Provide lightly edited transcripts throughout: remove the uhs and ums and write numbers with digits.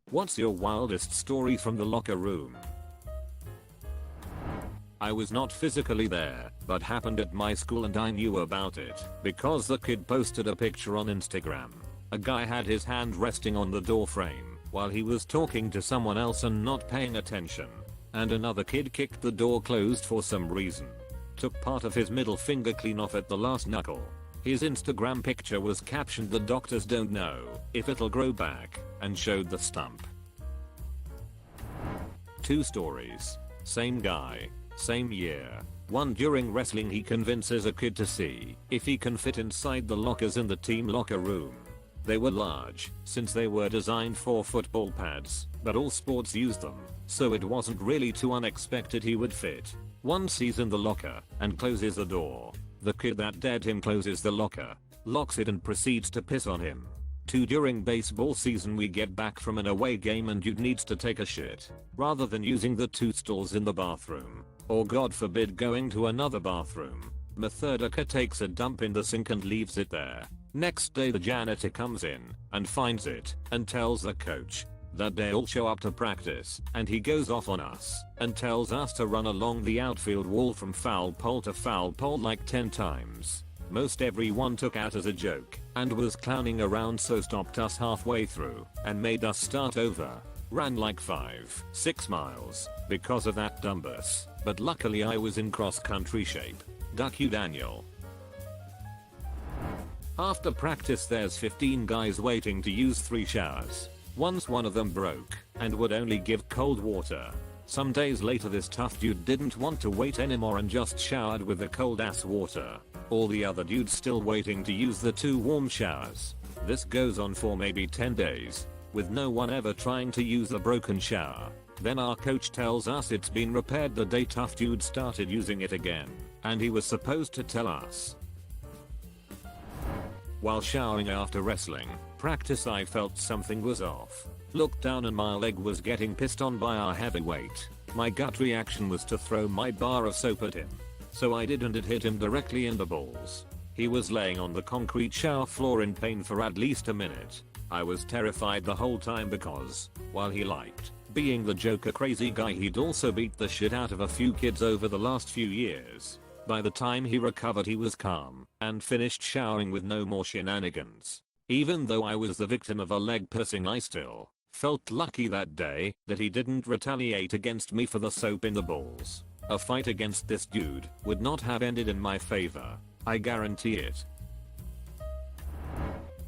What's your wildest story from the locker room? I was not physically there, but happened at my school and I knew about it because the kid posted a picture on Instagram. A guy had his hand resting on the door frame while he was talking to someone else and not paying attention. And another kid kicked the door closed for some reason. Took part of his middle finger clean off at the last knuckle. His Instagram picture was captioned "The doctors don't know if it'll grow back" and showed the stump. 2 stories. Same guy. Same year. One, during wrestling he convinces a kid to see if he can fit inside the lockers in the team locker room. They were large since they were designed for football pads, but all sports use them, so it wasn't really too unexpected he would fit. One sees in the locker and closes the door. The kid that dared him closes the locker, locks it and proceeds to piss on him. 2, during baseball season we get back from an away game and dude needs to take a shit. Rather than using the 2 stalls in the bathroom, or God forbid going to another bathroom, Methodika takes a dump in the sink and leaves it there. Next day the janitor comes in and finds it and tells the coach that they'll show up to practice, and he goes off on us and tells us to run along the outfield wall from foul pole to foul pole like 10 times. Most everyone took out as a joke and was clowning around, so stopped us halfway through and made us start over. Ran like 5-6 miles because of that dumb bus, but luckily I was in cross country shape. Duck you, Daniel. After practice there's 15 guys waiting to use 3 showers. Once one of them broke and would only give cold water. Some days later this tough dude didn't want to wait anymore and just showered with the cold ass water. All the other dudes still waiting to use the 2 warm showers. This goes on for maybe 10 days, with no one ever trying to use the broken shower. Then our coach tells us it's been repaired the day tough dude started using it again, and he was supposed to tell us. While showering after wrestling practice I felt something was off. Looked down and my leg was getting pissed on by our heavyweight. My gut reaction was to throw my bar of soap at him. So I did, and it hit him directly in the balls. He was laying on the concrete shower floor in pain for at least a minute. I was terrified the whole time because, while he liked being the Joker crazy guy, he'd also beat the shit out of a few kids over the last few years. By the time he recovered he was calm and finished showering with no more shenanigans. Even though I was the victim of a leg pissing, I still felt lucky that day that he didn't retaliate against me for the soap in the balls. A fight against this dude would not have ended in my favor. I guarantee it.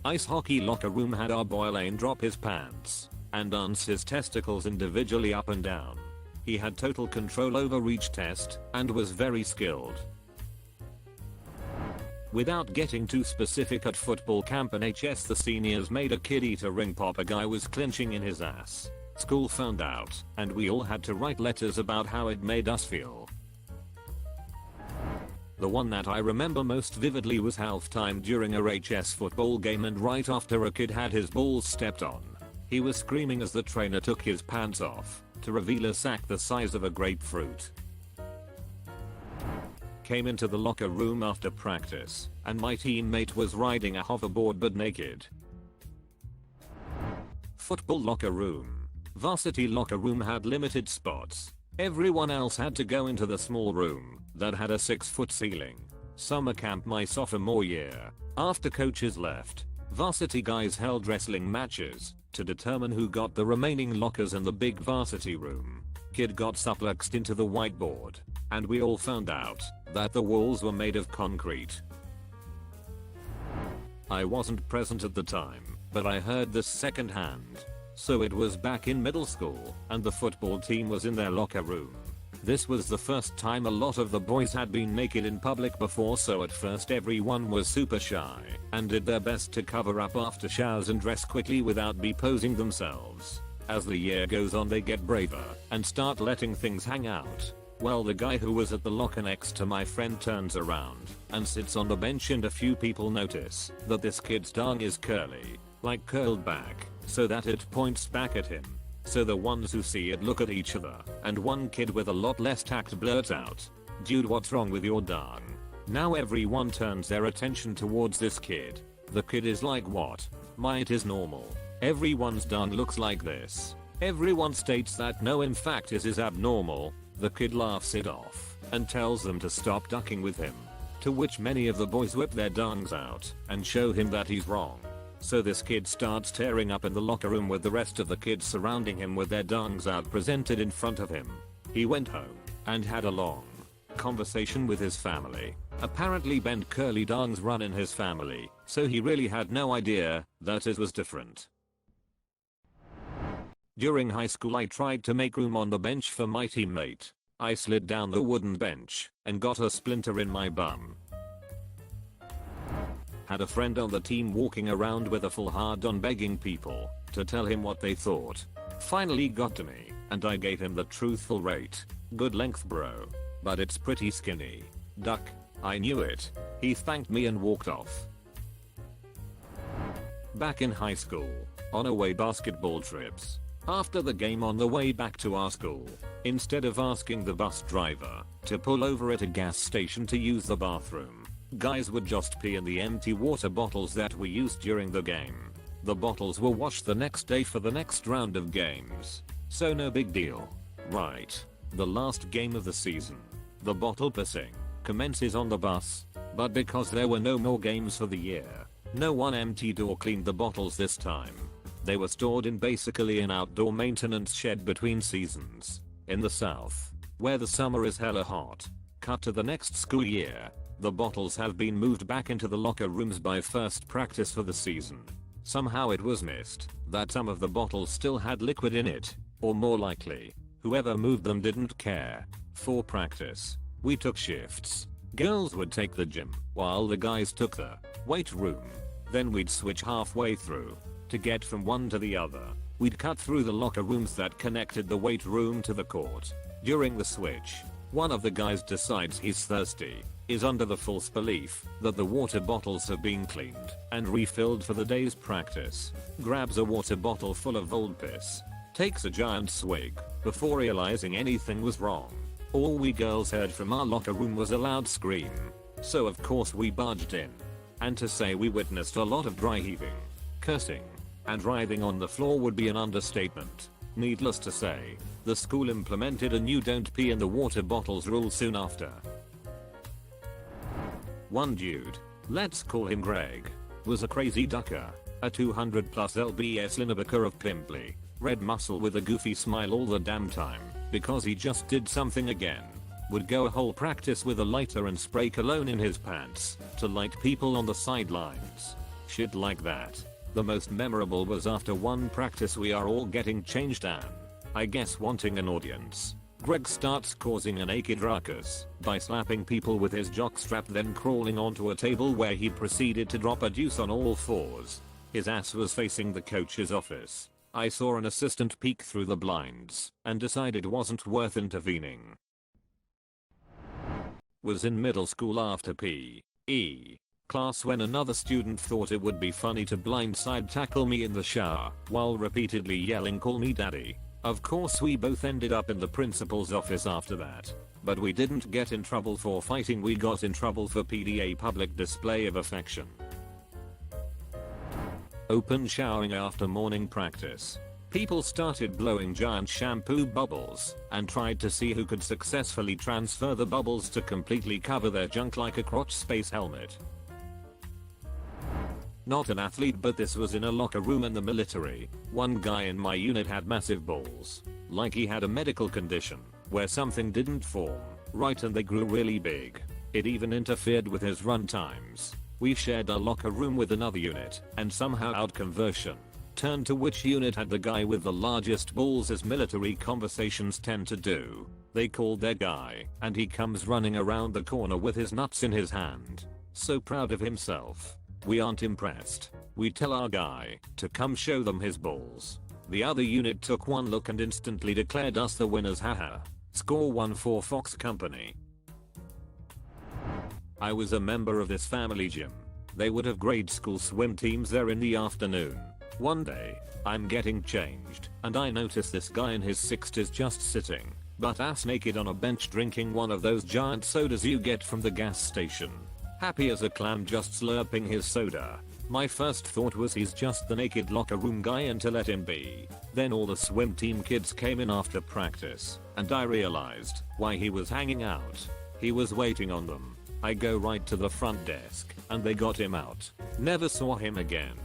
Ice hockey locker room had our boy Lane drop his pants and dance his testicles individually up and down. He had total control over each test and was very skilled. Without getting too specific, at football camp and HS the seniors made a kid eat a ring pop a guy was clenching in his ass. School found out and we all had to write letters about how it made us feel. The one that I remember most vividly was halftime during a HS football game, and right after a kid had his balls stepped on, he was screaming as the trainer took his pants off to reveal a sack the size of a grapefruit. Came into the locker room after practice and my teammate was riding a hoverboard but naked. Football locker room. Varsity locker room had limited spots. Everyone else had to go into the small room that had a 6-foot ceiling. Summer camp my sophomore year. After coaches left, varsity guys held wrestling matches to determine who got the remaining lockers in the big varsity room. Kid got suplexed into the whiteboard, and we all found out that the walls were made of concrete. I wasn't present at the time, but I heard this secondhand. So it was back in middle school, and the football team was in their locker room. This was the first time a lot of the boys had been naked in public before, so at first everyone was super shy and did their best to cover up after showers and dress quickly without posing themselves. As the year goes on they get braver and start letting things hang out. Well, the guy who was at the locker next to my friend turns around and sits on the bench, and a few people notice that this kid's tongue is curly, like curled back, so that it points back at him. So the ones who see it look at each other, and one kid with a lot less tact blurts out, "Dude, what's wrong with your dong?" Now everyone turns their attention towards this kid. The kid is like, "What? It is normal." Everyone's dung looks like this. Everyone states that no, in fact it is abnormal. The kid laughs it off and tells them to stop ducking with him. To which many of the boys whip their dungs out and show him that he's wrong. So this kid starts tearing up in the locker room with the rest of the kids surrounding him with their dungs out presented in front of him. He went home and had a long conversation with his family. Apparently bent curly dungs run in his family, so he really had no idea that it was different. During high school I tried to make room on the bench for my teammate. I slid down the wooden bench and got a splinter in my bum. Had a friend on the team walking around with a full hard-on begging people to tell him what they thought. Finally got to me and I gave him the truthful rate. Good length bro, but it's pretty skinny. Duck. I knew it. He thanked me and walked off. Back in high school, on away basketball trips. After the game on the way back to our school, instead of asking the bus driver to pull over at a gas station to use the bathroom, guys would just pee in the empty water bottles that we used during the game. The bottles were washed the next day for the next round of games. So no big deal. Right. The last game of the season. The bottle pissing commences on the bus, but because there were no more games for the year, no one emptied or cleaned the bottles this time. They were stored in basically an outdoor maintenance shed between seasons. In the south, where the summer is hella hot. Cut to the next school year, the bottles have been moved back into the locker rooms by first practice for the season. Somehow it was missed that some of the bottles still had liquid in it, or more likely, whoever moved them didn't care. For practice, we took shifts. Girls would take the gym, while the guys took the weight room. Then we'd switch halfway through. To get from one to the other, we'd cut through the locker rooms that connected the weight room to the court. During the switch, one of the guys decides he's thirsty, is under the false belief that the water bottles have been cleaned and refilled for the day's practice, grabs a water bottle full of old piss, takes a giant swig, before realizing anything was wrong. All we girls heard from our locker room was a loud scream. So of course we barged in. And to say we witnessed a lot of dry heaving, cursing, and writhing on the floor would be an understatement. Needless to say, the school implemented a new don't pee in the water bottles rule soon after. One dude, let's call him Greg, was a crazy ducker, a 200 plus lbs linebacker of pimply, red muscle with a goofy smile all the damn time, because he just did something again. Would go a whole practice with a lighter and spray cologne in his pants to light people on the sidelines. Shit like that. The most memorable was after one practice we are all getting changed and, I guess wanting an audience, Greg starts causing a naked ruckus by slapping people with his jockstrap, then crawling onto a table where he proceeded to drop a deuce on all fours. His ass was facing the coach's office. I saw an assistant peek through the blinds and decided it wasn't worth intervening. Was in middle school after PE class when another student thought it would be funny to blindside tackle me in the shower while repeatedly yelling "call me daddy." Of course we both ended up in the principal's office after that, but we didn't get in trouble for fighting, we got in trouble for PDA, public display of affection. Open showering after morning practice. People started blowing giant shampoo bubbles and tried to see who could successfully transfer the bubbles to completely cover their junk like a crotch space helmet. Not an athlete, but this was in a locker room in the military. One guy in my unit had massive balls. Like he had a medical condition where something didn't form right and they grew really big. It even interfered with his run times. We shared a locker room with another unit and somehow out conversion turned to which unit had the guy with the largest balls, as military conversations tend to do. They called their guy and he comes running around the corner with his nuts in his hand. So proud of himself. We aren't impressed. We tell our guy to come show them his balls. The other unit took one look and instantly declared us the winners, haha. Score 1 for Fox Company. I was a member of this family gym. They would have grade school swim teams there in the afternoon. One day, I'm getting changed and I notice this guy in his 60s just sitting, butt ass naked on a bench drinking one of those giant sodas you get from the gas station. Happy as a clam, just slurping his soda. My first thought was he's just the naked locker room guy and to let him be. Then all the swim team kids came in after practice, and I realized why he was hanging out. He was waiting on them. I go right to the front desk, and they got him out. Never saw him again.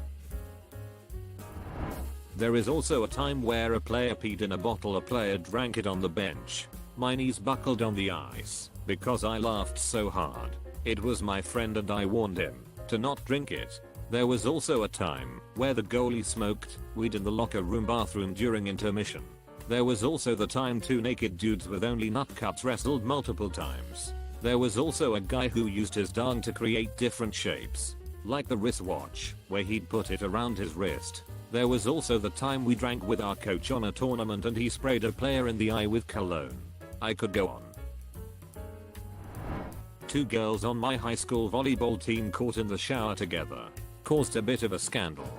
There is also a time where a player peed in a bottle, a player drank it on the bench. My knees buckled on the ice because I laughed so hard. It was my friend and I warned him to not drink it. There was also a time where the goalie smoked weed in the locker room bathroom during intermission. There was also the time two naked dudes with only nut cups wrestled multiple times. There was also a guy who used his dong to create different shapes, like the wristwatch, where he'd put it around his wrist. There was also the time we drank with our coach on a tournament and he sprayed a player in the eye with cologne. I could go on. Two girls on my high school volleyball team caught in the shower together. Caused a bit of a scandal.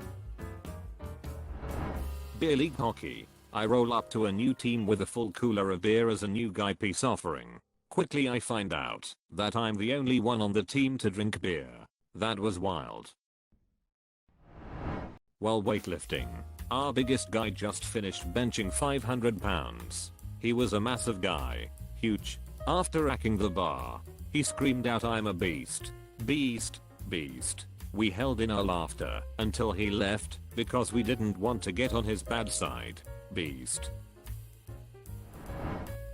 Beer league hockey. I roll up to a new team with a full cooler of beer as a new guy peace offering. Quickly I find out that I'm the only one on the team to drink beer. That was wild. While weightlifting, our biggest guy just finished benching 500 pounds. He was a massive guy. Huge. After racking the bar, he screamed out, "I'm a beast. Beast. Beast." We held in our laughter until he left because we didn't want to get on his bad side. Beast.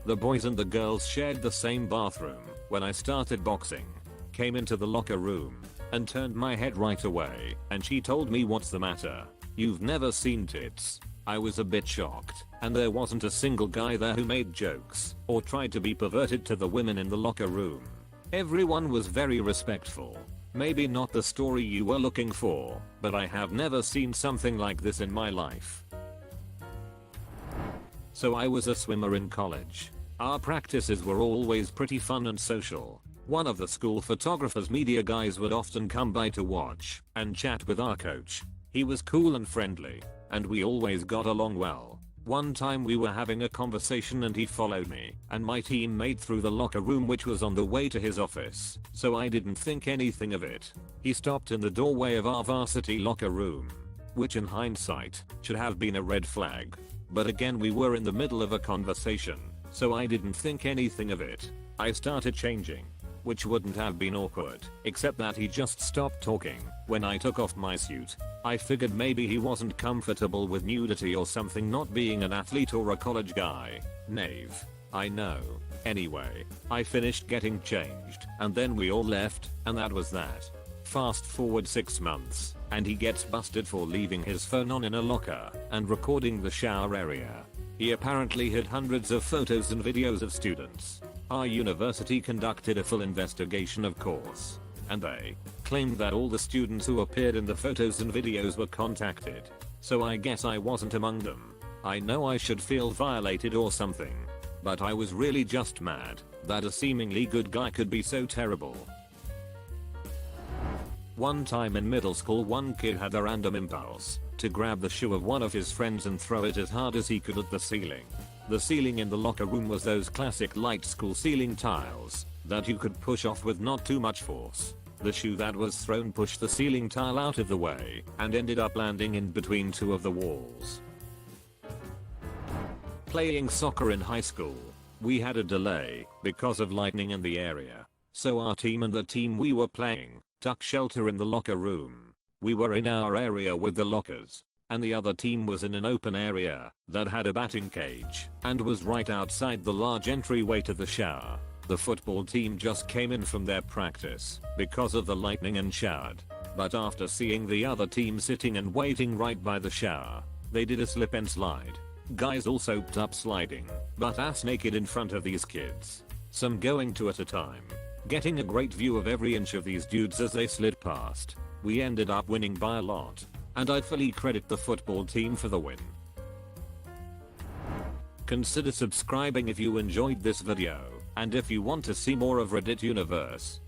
The boys and the girls shared the same bathroom when I started boxing. Came into the locker room and turned my head right away, and she told me, "What's the matter? You've never seen tits." I was a bit shocked, and there wasn't a single guy there who made jokes or tried to be perverted to the women in the locker room. Everyone was very respectful. Maybe not the story you were looking for, but I have never seen something like this in my life. So I was a swimmer in college. Our practices were always pretty fun and social. One of the school photographer's media guys would often come by to watch and chat with our coach. He was cool and friendly, and we always got along well. One time we were having a conversation and he followed me and my teammate through the locker room, which was on the way to his office, so I didn't think anything of it. He stopped in the doorway of our varsity locker room, which in hindsight should have been a red flag. But again, we were in the middle of a conversation, so I didn't think anything of it. I started changing, which wouldn't have been awkward, except that he just stopped talking when I took off my suit. I figured maybe he wasn't comfortable with nudity or something, not being an athlete or a college guy. Knave. I know. Anyway, I finished getting changed, and then we all left, and that was that. Fast forward 6 months, and he gets busted for leaving his phone on in a locker and recording the shower area. He apparently hid hundreds of photos and videos of students. Our university conducted a full investigation, of course, and they claimed that all the students who appeared in the photos and videos were contacted. So I guess I wasn't among them. I know I should feel violated or something, but I was really just mad that a seemingly good guy could be so terrible. One time in middle school, one kid had a random impulse to grab the shoe of one of his friends and throw it as hard as he could at the ceiling. The ceiling in the locker room was those classic light school ceiling tiles that you could push off with not too much force. The shoe that was thrown pushed the ceiling tile out of the way and ended up landing in between two of the walls. Playing soccer in high school. We had a delay because of lightning in the area, so our team and the team we were playing took shelter in the locker room. We were in our area with the lockers, and the other team was in an open area that had a batting cage and was right outside the large entryway to the shower. The football team just came in from their practice because of the lightning and showered, but after seeing the other team sitting and waiting right by the shower, they did a slip and slide. Guys all soaked up sliding, butt ass naked in front of these kids. Some going two at a time, getting a great view of every inch of these dudes as they slid past. We ended up winning by a lot, and I fully credit the football team for the win. Consider subscribing if you enjoyed this video, and if you want to see more of Reddit Universe,